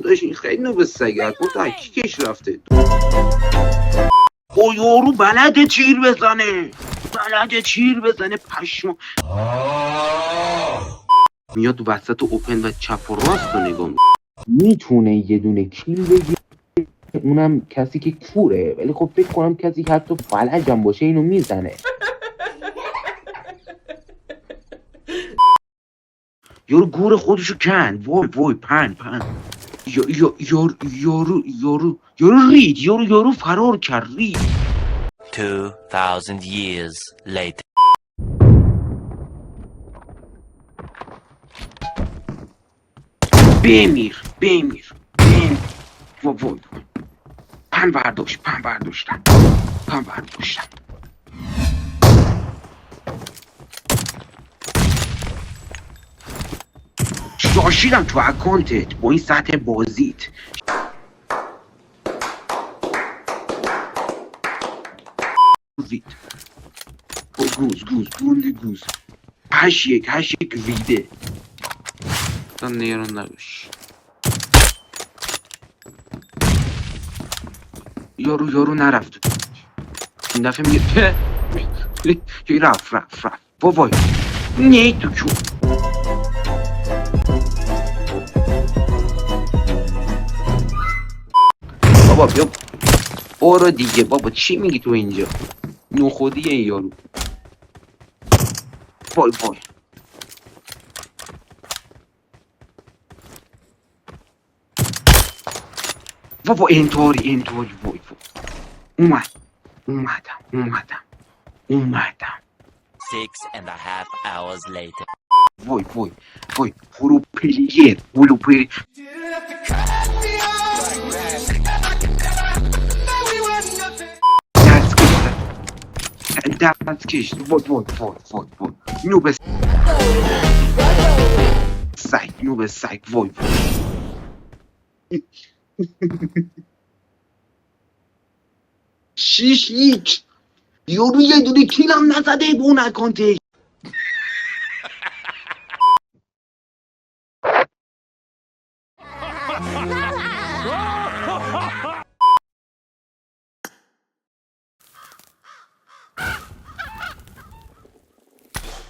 داشت این خیلی نوب سگه گفت کی کش رفته او یارو بلده تیر بزنه پشما میاد وسط اوپن و چپ و راست رو نگاه میتونه یه دونه کیل بگیره، اونم کسی که کوره، ولی خب فکر کنم کسی که حتی فلجم باشه اینو میزنه. یارو گور خودشو کند. وای پن یارو رید، یارو فرار کرد رید. 2000 years later. بمیر وای پن برداشتم شاشیدم تو اکانتت با این سطح بازیت. گوز 8-1 ریده تا نیران نباش. یارو نرفت این دفعه میگه رفت وای نه تو چون بابا بیا برو دیگه بابا، چی میگی تو اینجا؟ نو خودیه این یارو. وای بابا انتواری وای اومدم 6.5 hours later. وای پرو پلیر دست کش وای نوب سگ وای شیش یک یارو یه دونه کیلم نزده به اون اکانتش.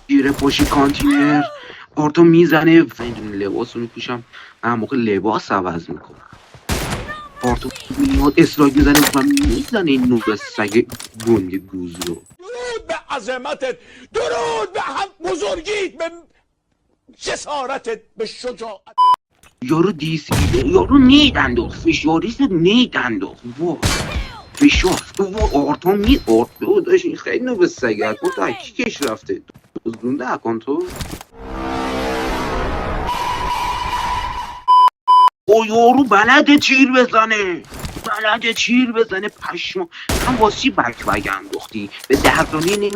گیره پاشی کانتینر آرتو میزنه و این لباس رو میپوشم، من موقع لباس عوض میکنم. آرتو میاد اسلاید میزنه و میزنه این نوب سگ گنده گوز رو. درود به عظمتت، درود به هم بزرگیت، به جسارتت، به شجاعت. یارو دیسی یارو نیدنداخت فشاریست نیدنداخت وای فشار آرتو داشت این خیلی نوب سگه اکانت تا کی کش رفته دزدونده اکانتو. او یارو بلده تیر بزنه پشما. هم واسی بک انداختی به دردانی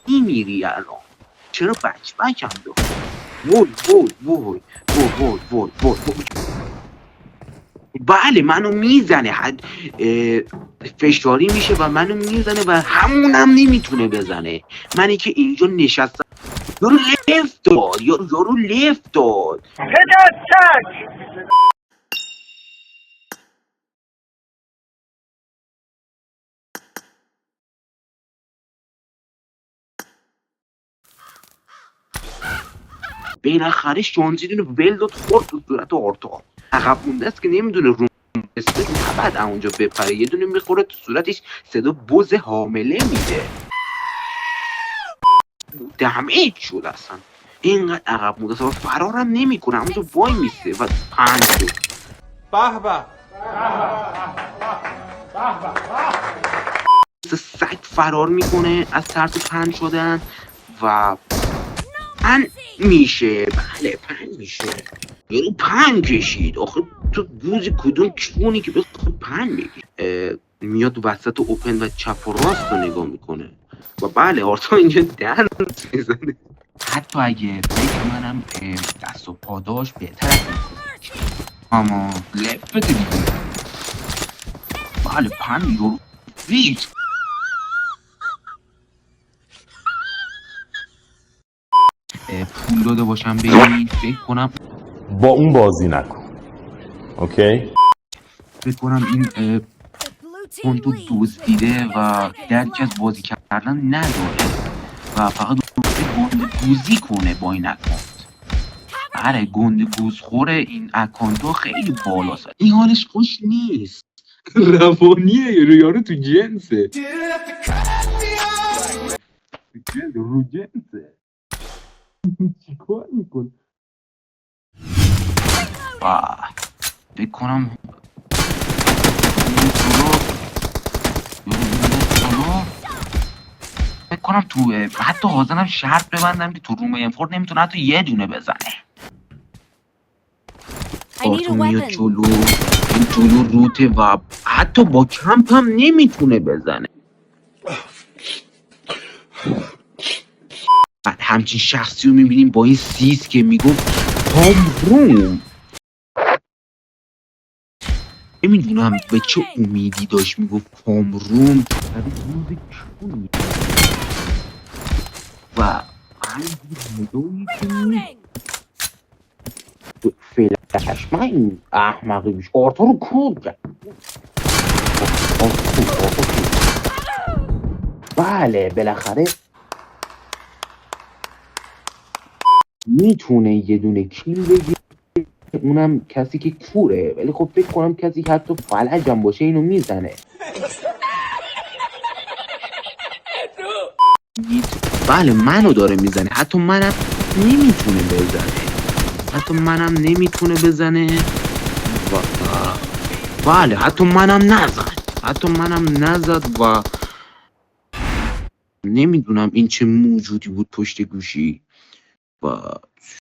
نمیری الان، چرا بک انداختی؟ وای بله منو میزنه، فشاری میشه و منو میزنه و همونم نمیتونه بزنه. منی که اینجا نشستم یارو لفت داد بالاخره شانزی رو ول داد خورد تو صورت آرتا. عقب مونده است که نمیدونه رو اسمت نباید اونجا بپره، یه دونه میخوره تو صورتش، صدا بز حامله میده، دمیج شد اصلا. اینقدر عقب مونده است و فرارم نمیکنه، اونجا وای میسته و پنج شد. به سگ فرار میکنه از ترس پنج شدن و پن میشه. بله پن میشه. یارو پن کشید. آخه تو گوزی کدوم چونی که بخواد پن بگیر. میاد وسط اوپن و چپ و راست رو نگاه میکنه و بله آرتا اینجا در میزنه. حتی اگه فکر منم دست و پاداش بهتر از اما لفت دیگه. بله پن یارو ریت پول داده باشم بگی فکر کنم با اون بازی نکن. Okay. فکر کنم این کندو دزدیده و درکی از بازی کردن نداره و فقط گنده گوزی کنه با این اکانت. آره گنده گوزخوره این اکانت ها خیلی بالاست. این حالش خوش نیست. روانیه یارو تو جنسه. رو جنسه. چیکار میکن؟ فکر کنم فکر کنم تو حتی حاضرم شرط ببندم که تو روم اینفورد نمیتونه حتی یه دونه بزنه. آرتون میاد جلو، این جلو روته و حتی با کمپ هم نمیتونه بزنه. بعد همچین شخصی رو میبینیم با این سیس که میگفت کامروم. نمیدونم به چه امیدی داشت میگفت کامروم و همین فلش من این احمقی بیش آرتا رو کود کرد. بله بالاخره میتونه یه دونه کیل بگیره، اونم کسی که کوره، ولی خب فکر کنم کسی که حتی فلجم باشه اینو میزنه. بله منو داره میزنه، حتی منم نمیتونه بزنه. بله حتی منم نزد و نمیدونم این چه موجودی بود پشت گوشی و